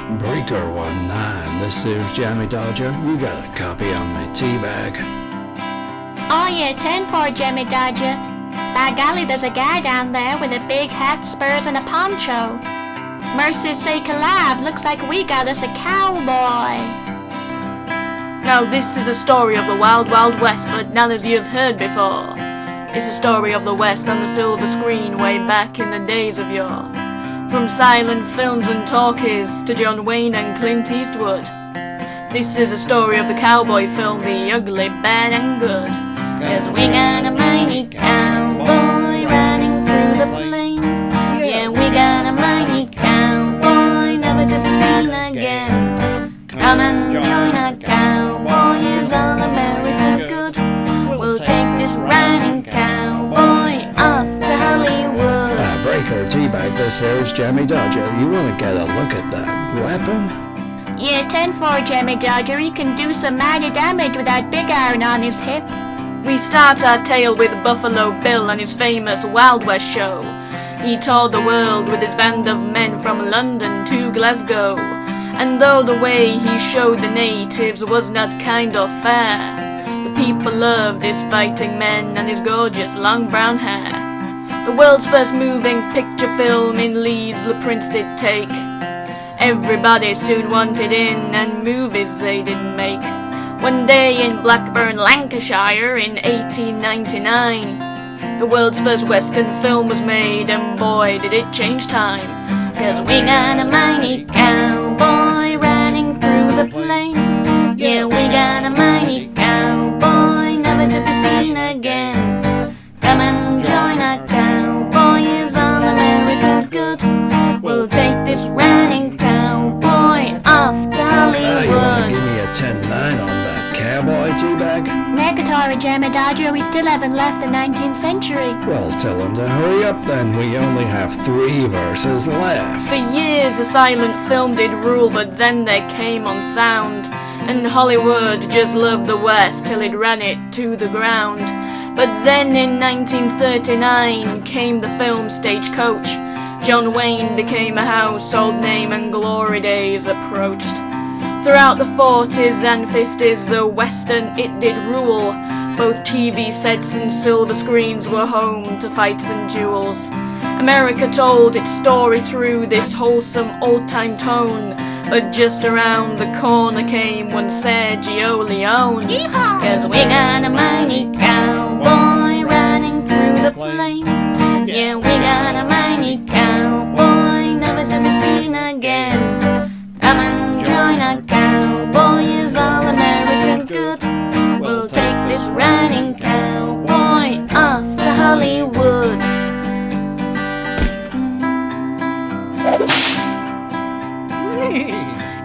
Breaker 19, this is Jammy Dodger. You got a copy on my tea bag? Oh yeah, 10-4, Jammy Dodger. By golly, there's a guy down there with a big hat, spurs, and a poncho. Mercy's sake alive, looks like we got us a cowboy. Now this is a story of the wild, wild west, but none as you've heard before. It's a story of the west on the silver screen way back in the days of yore. From silent films and talkies to John Wayne and Clint Eastwood. This is a story of the cowboy film, The Ugly, Bad and Good. 'Cause we got a mighty cowboy riding through the plain. Yeah, we got a mighty cowboy never to be seen again. Come and join our cowboy, is all America good. We'll take this riding cowboy off to Hollywood. Breaker Teabag, this is Jammy Dodger. You want to get a look at that weapon? Yeah, 10-4, Jammy Dodger. He can do some mighty damage with that big iron on his hip. We start our tale with Buffalo Bill and his famous Wild West show. He toured the world with his band of men from London to Glasgow. And though the way he showed the natives was not kind or fair, the people loved his fighting men and his gorgeous long brown hair. The world's first moving picture film in Leeds the Prince did take. Everybody soon wanted in, and movies they did make. One day in Blackburn, Lancashire in 1899, the world's first western film was made, and boy did it change time. 'Cause we got a mighty cowboy riding through the plain. Yeah, we got a mighty cowboy never to be seen again. Come and join our cowboy, is all America good. We'll take this riding cowboy off to Hollywood. You want to give me a 10-9 on that cowboy teabag? Negatory, Jammy Dodger. We still haven't left the 19th century. Well, tell him to hurry up then. We only have 3 verses left. For years a silent film did rule, but then there came on sound. And Hollywood just loved the West till it ran it to the ground. But then in 1939 came the film Stagecoach. John Wayne became a household name and glory days approached. Throughout the 40s and 50s the Western it did rule. Both TV sets and silver screens were home to fights and duels. America told its story through this wholesome old-time tone. But just around the corner came one Sergio Leone. Yeehaw! 'Cause we got a mighty cowboy riding through the plain. Yeah, we got a mighty cowboy never to be seen again. Come and join our cowboy, is all American good. We'll take this riding cowboy off to Hollywood.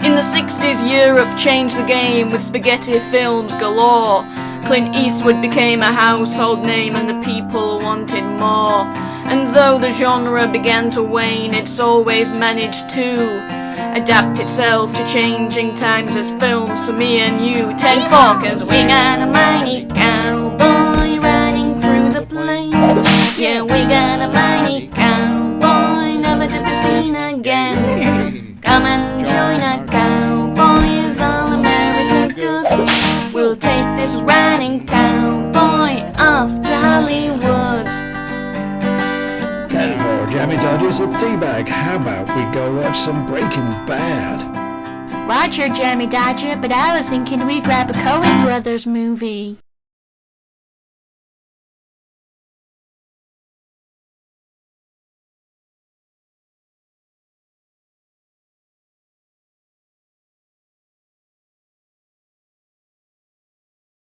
In the 60s, Europe changed the game with spaghetti films galore. Clint Eastwood became a household name and the people wanted more. And though the genre began to wane, it's always managed to adapt itself to changing times as films for me and you. 10-4, 'cause we got a mighty cowboy riding through the plain. Yeah, we got a mighty cowboy never to be seen again. Come and join our cowboy, is all America good. We'll take this riding cowboy off to Hollywood. 10-4, Jammy Dodger's a teabag. How about we go watch some Breaking Bad? Roger, Jammy Dodger, but I was thinking we grab a Coen Brothers movie.